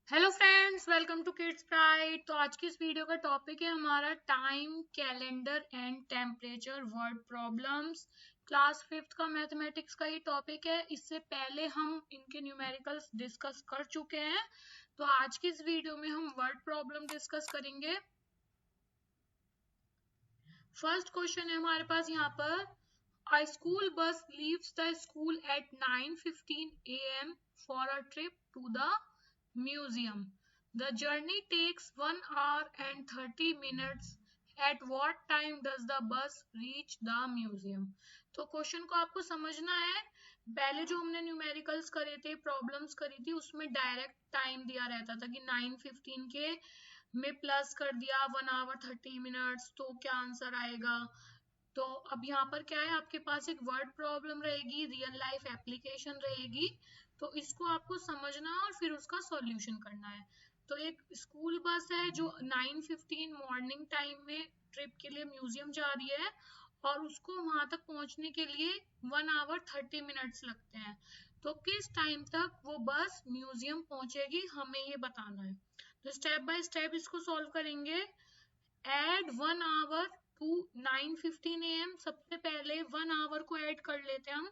Hello friends, welcome to kids pride. तो आज की इस वीडियो का टॉपिक है हमारा time, calendar and temperature word problems. Class 5th का मैथमेटिक्स का ही टॉपिक है। इससे पहले हम इनके न्यूमेरिकल्स डिस्कस कर चुके हैं। तो आज की इस वीडियो में हम वर्ड प्रॉब्लम डिस्कस करेंगे। फर्स्ट क्वेश्चन है हमारे पास यहाँ पर, A school bus leaves the school at 9:15 a.m. for a trip to the museum. The journey takes 1 hour and 30 minutes. At what time does the bus reach the museum? तो question को आपको समझना है। पहले जो हमने न्यूमेरिकल्स करे थे, प्रॉब्लम्स करी थी, उसमें डायरेक्ट टाइम दिया रहता था कि 9:15 के में प्लस कर दिया 1 आवर 30 मिनट्स, तो क्या आंसर आएगा। तो अब यहाँ पर क्या है, आपके पास एक वर्ड प्रॉब्लम रहेगी, रियल लाइफ एप्लीकेशन रहेगी। तो इसको आपको समझना और फिर उसका सॉल्यूशन करना है। तो एक स्कूल बस है जो 9:15 मॉर्निंग टाइम में ट्रिप के लिए म्यूजियम जा रही है और उसको वहां तक पहुंचने के लिए 1 आवर 30 मिनट्स लगते हैं। तो किस टाइम तक वो बस म्यूजियम पहुंचेगी, हमें ये बताना है। तो स्टेप बाय स्टेप इसको सॉल्व करेंगे। Add 1 hour to 9:15 AM। सबसे पहले 1 आवर को ऐड कर लेते हैं हम।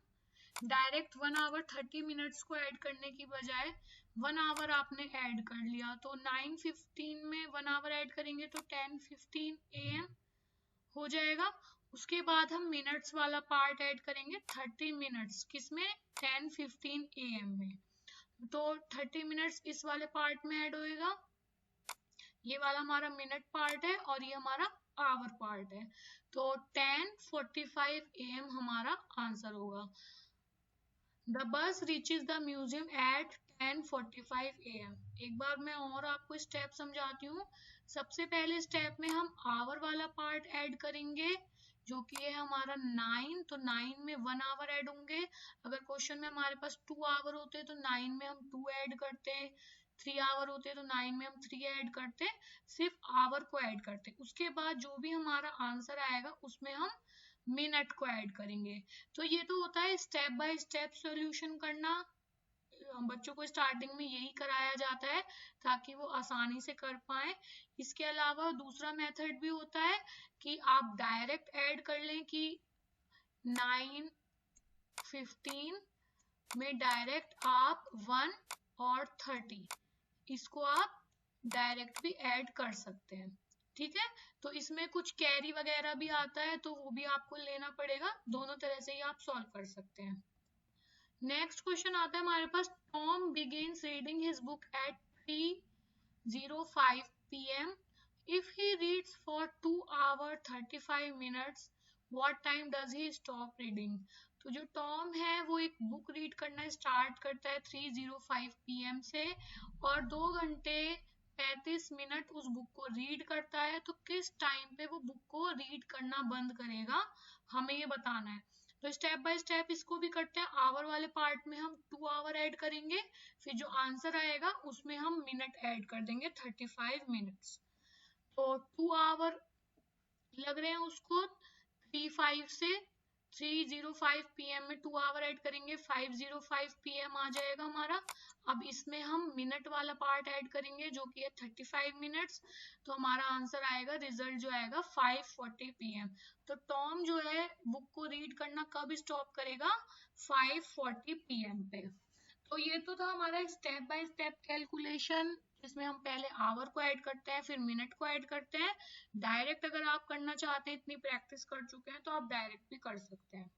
डायरेक्ट 1 आवर 30 मिनट्स को ऐड करने की बजाय 1 आवर आपने ऐड कर लिया, तो 9:15 में 1 आवर ऐड करेंगे तो 10:15 AM हो जाएगा। उसके बाद हम मिनट्स वाला पार्ट ऐड करेंगे 30 मिनट्स, किसमें 10:15 AM में। तो 30 मिनट्स इस वाले पार्ट में ऐड होएगा। ये वाला हमारा मिनट पार्ट है और ये हमारा आवर पार्ट है। तो 10:45 AM हमारा आंसर होगा। The bus reaches the museum at 10:45 AM। एक बार मैं और आपको स्टेप समझाती हूँ। सबसे पहले स्टेप में हम आवर वाला पार्ट ऐड करेंगे, जो कि है हमारा 9। तो 9 में 1 आवर ऐड होंगे। अगर क्वेश्चन में हमारे पास 2 आवर होते तो 9 में हम 2 ऐड करते, 3 आवर होते तो 9 में हम 3 ऐड करते, सिर्फ आवर को ऐड करते। उसके बाद जो भी हमारा आंसर आएगा उसमें हम मिनट को ऐड करेंगे। तो ये तो होता है स्टेप बाय स्टेप सॉल्यूशन करना। बच्चों को स्टार्टिंग में यही कराया जाता है ताकि वो आसानी से कर पाए। इसके अलावा दूसरा मेथड भी होता है कि आप डायरेक्ट ऐड कर लें कि 9:15 में डायरेक्ट आप 1 और 30, इसको आप डायरेक्ट भी ऐड कर सकते हैं। ठीक है, तो इसमें कुछ कैरी वगैरह भी आता है तो वो भी आपको लेना पड़ेगा। दोनों तरह से ही आप सॉल्व कर सकते हैं। नेक्स्ट क्वेश्चन आता है हमारे पास, Tom begins reading his book at 3:05 PM. If he reads for 2 hours 35 minutes, what time does he stop reading? तो जो टॉम है वो एक बुक रीड करना स्टार्ट करता है 3:05 PM से और 2 घंटे 35 मिनट उस बुक को रीड करता है। तो किस टाइम पे वो बुक को रीड करना बंद करेगा, हमें ये बताना है। तो स्टेप बाय स्टेप इसको भी करते हैं। आवर वाले पार्ट में हम 2 आवर ऐड करेंगे, फिर जो आंसर आएगा उसमें हम मिनट ऐड कर देंगे 35 मिनट्स। तो 2 आवर लग रहे हैं उसको 35 से 3:05 PM में 2 आवर ऐड करेंगे, 5:05 PM आ जाएगा हमारा। अब इसमें हम मिनट वाला पार्ट ऐड करेंगे जो कि है 35 मिनट्स। तो हमारा आंसर आएगा, रिजल्ट जो आएगा 5:40 PM। तो टॉम जो है बुक को रीड करना कब स्टॉप करेगा, 5:40 PM पे। तो ये तो था हमारा स्टेप बाय स्टेप कैलकुलेशन, जिसमें हम पहले आवर को ऐड करते हैं फिर मिनट को ऐड करते हैं। डायरेक्ट अगर आप करना चाहते हैं, इतनी प्रैक्टिस कर चुके हैं, तो आप डायरेक्ट भी कर सकते हैं।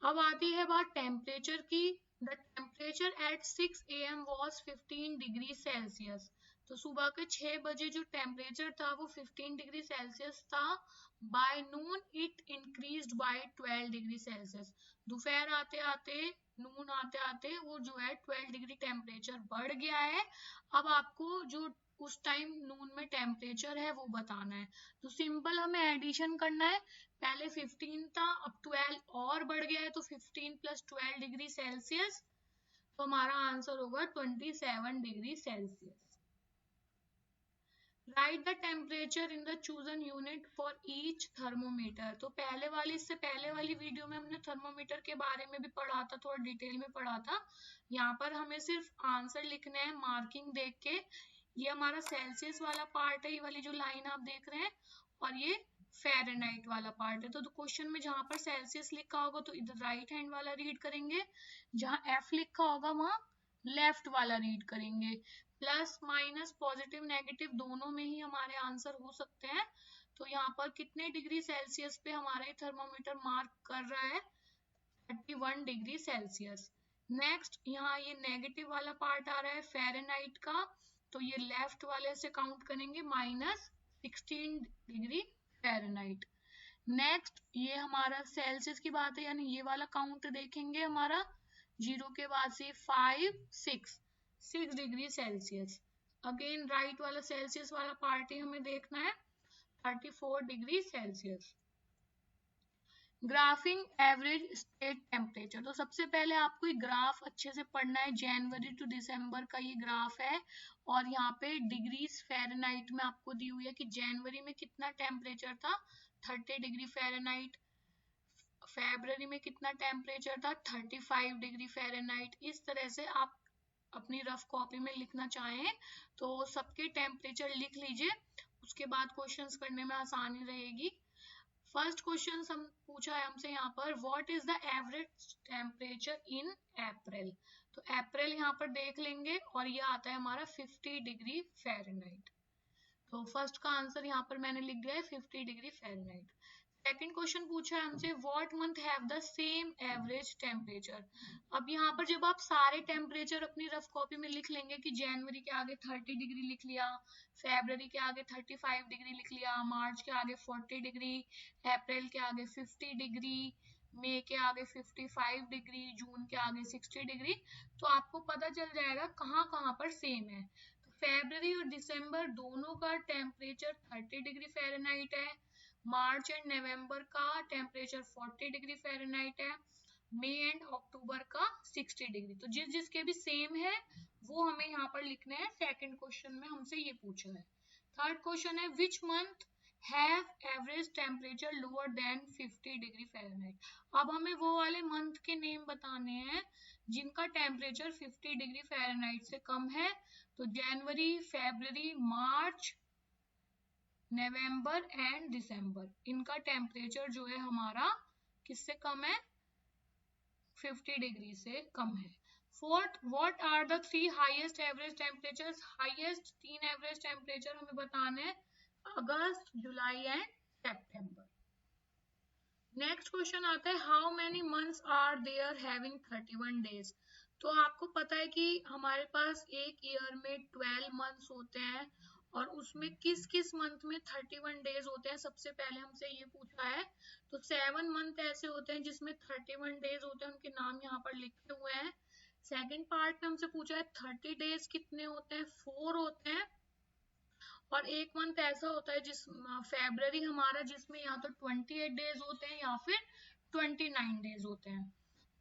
अब आती है बात टेम्परेचर की। The temperature at 6 AM was 15 degree Celsius. तो सुबह के 6 बजे जो टेम्परेचर था वो 15 डिग्री सेल्सियस था। By noon it increased by 12 degree Celsius. दोपहर आते आते, नून आते आते वो जो है 12 डिग्री टेम्परेचर बढ़ गया है। अब आपको जो उस टाइम नून में टेम्परेचर है वो बताना है। तो सिंपल हमें एडिशन करना है। पहले 15 था, अब 12 और बढ़ गया है, तो 15 + 12 डिग्री सेल्सियस। तो हमारा आंसर होगा 27 degree Celsius. Right the temperature in the chosen unit for each thermometer. तो पहले वाली, इससे पहले वाली वीडियो में हमने थर्मोमीटर के बारे में भी पढ़ा था, थोड़ा डिटेल में पढ़ा था। यहाँ पर हमें सिर्फ आंसर लिखने हैं मार्किंग देख के। ये हमारा सेल्सियस वाला पार्ट है, ये वाली जो लाइन आप देख रहे हैं, और ये फ़ारेनहाइट वाला पार्ट है। तो क्वेश्चन में जहां पर सेल्सियस लिखा होगा तो इधर राइट हैंड वाला रीड करेंगे, जहां एफ लिखा होगा वहां लेफ्ट वाला रीड करेंगे। प्लस माइनस पॉजिटिव नेगेटिव दोनों में ही हमारे आंसर हो सकते हैं। तो यहाँ पर कितने डिग्री सेल्सियस पे हमारा ये थर्मोमीटर मार्क कर रहा है? 31 डिग्री सेल्सियस। नेक्स्ट यहाँ ये नेगेटिव वाला पार्ट आ रहा है फ़ारेनहाइट का, तो ये लेफ्ट वाले से काउंट करेंगे -16 डिग्री फ़ारेनहाइट। नेक्स्ट ये हमारा सेल्सियस की बात है, यानी ये वाला काउंट देखेंगे हमारा 0 के बाद से 5 6 डिग्री सेल्सियस। अगेन राइट वाला सेल्सियस वाला पार्ट ही हमें देखना है, 34 degree Celsius. Graphic average state temperature. तो सबसे पहले आपको ये ग्राफ अच्छे से पढ़ना है, जनवरी टू दिसंबर का ये ग्राफ है, और यहाँ पे डिग्रीज फ़ारेनहाइट में आपको दी हुई है कि जनवरी में कितना टेम्परेचर था, 30 डिग्री फ़ारेनहाइट। फरवरी में कितना टेम्परेचर था, 35 डिग्री फ़ारेनहाइट। इस तरह से आप अपनी रफ कॉपी में लिखना चाहें तो सबके टेम्परेचर लिख लीजिए, उसके बाद क्वेश्चंस करने में आसानी रहेगी। फर्स्ट क्वेश्चन हम पूछा है हमसे यहाँ पर, what is the average temperature in April. तो अप्रैल यहाँ पर देख लेंगे, और ये आता है हमारा 50 डिग्री फ़ारेनहाइट। तो फर्स्ट का आंसर यहाँ पर मैंने लिख दिया है 50 डिग्री फ़ारेनहाइट। सेकंड क्वेश्चन पूछा है हमसे, what month have the same average temperature. अब यहाँ पर जब आप सारे टेम्परेचर अपनी रफ कॉपी में लिख लेंगे कि जनवरी के आगे 30 डिग्री लिख लिया, फरवरी के आगे 35 डिग्री लिख लिया, मार्च के आगे 40 डिग्री, अप्रैल के आगे 50 डिग्री, मई के आगे 55 डिग्री, जून के आगे 60 डिग्री, तो आपको पता चल जाएगा कहाँ कहाँ पर सेम है। तो फरवरी और दिसंबर दोनों का टेम्परेचर 30 डिग्री फ़ारेनहाइट है, मार्च एंड नवंबर का टेम्परेचर 40 डिग्री फ़ारेनहाइट है, मई एंड अक्टूबर का 60 डिग्री। तो जिस जिसके भी सेम है वो हमें यहाँ पर लिखने हैं। सेकंड क्वेश्चन में हमसे ये पूछा है। थर्ड क्वेश्चन है, which month have average temperature lower than 50 degree Fahrenheit. अब हमें वो वाले मंथ के नेम बताने हैं जिनका टेम्परेचर 50 डिग्री फ़ारेनहाइट से कम है। तो जनवरी, फरवरी, मार्च, नवंबर एंड दिसंबर, इनका टेम्परेचर जो है हमारा किससे कम है, 50 डिग्री से कम है। Fourth, what are the 3 highest average temperatures. Highest 3 average temperature हमें बताने हैं, अगस्त, जुलाई एंड सितंबर। नेक्स्ट क्वेश्चन आता है, how many months are there having 31 days. तो आपको पता है कि हमारे पास एक ईयर में 12 मंथ्स होते हैं, और उसमें किस किस मंथ में 31 डेज होते हैं, सबसे पहले हमसे ये पूछा है। तो 7 मंथ ऐसे होते हैं जिसमें 31 डेज होते हैं, उनके नाम यहाँ पर लिखे हुए हैं। सेकंड पार्ट में हमसे पूछा है 30 डेज कितने होते हैं, 4 होते हैं। और एक मंथ ऐसा होता है जिस फरवरी हमारा, जिसमें या तो 28 डेज होते हैं या फिर 29 डेज होते हैं।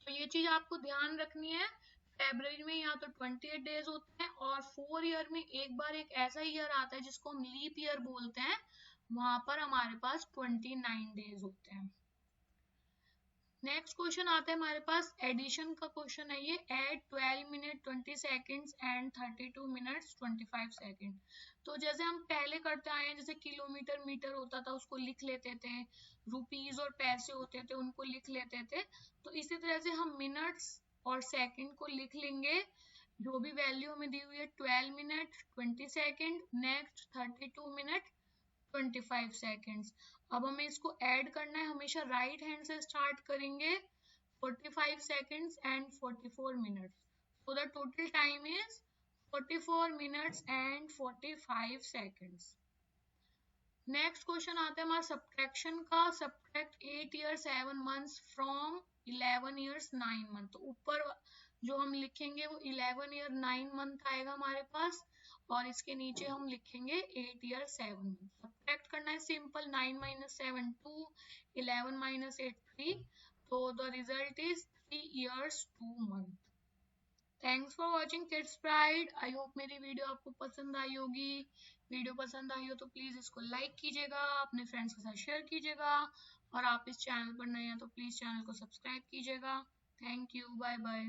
तो ये चीज आपको ध्यान रखनी है, फरवरी में या तो 28 डेज होते हैं, और 4 ईयर में एक बार एक ऐसा ईयर आता है जिसको हम लीप ईयर बोलते हैं, वहां पर हमारे पास 29 डेज होते हैं। नेक्स्ट क्वेश्चन आता है हमारे पास, एडिशन का क्वेश्चन है ये, add 12 minute 20 seconds and 32 minutes 25 second. तो जैसे हम पहले करते आए हैं, जैसे किलोमीटर मीटर होता था उसको लिख लेते थे, रुपीज और पैसे होते थे उनको लिख लेते थे, तो इसी तरह से हम मिनट्स और सेकंड को लिख लेंगे। जो भी वैल्यू हमें दी हुई है, 12 minute 20 second, next 32 minute 25 seconds. अब हमें इसको ऐड करना है, हमेशा राइट हैंड से स्टार्ट करेंगे, 45 seconds and 44 minutes. So the total time is 44 minutes and 45 seconds. Next question आता है हमारा सब्ट्रैक्शन का, subtract 8 year 7 months from 11 years 9 month. तो ऊपर जो हम लिखेंगे वो 11 ईयर 9 मंथ आएगा हमारे पास, और इसके नीचे हम लिखेंगे 8 ईयर 7 मंथ। सब्ट्रैक्ट करना है सिंपल, 9 माइनस 7 2, 11 माइनस 8 3, तो the result is 3 years 2 month. Thanks for watching kids pride. I hope मेरी वीडियो आपको पसंद आई होगी। वीडियो पसंद आई हो तो प्लीज़ इसको लाइक कीजिएगा, अपने फ्रेंड्स के साथ शेयर कीजिएगा, और आप इस चैनल पर नए हैं तो प्लीज़ चैनल को सब्सक्राइब कीजिएगा। Thank you, bye bye.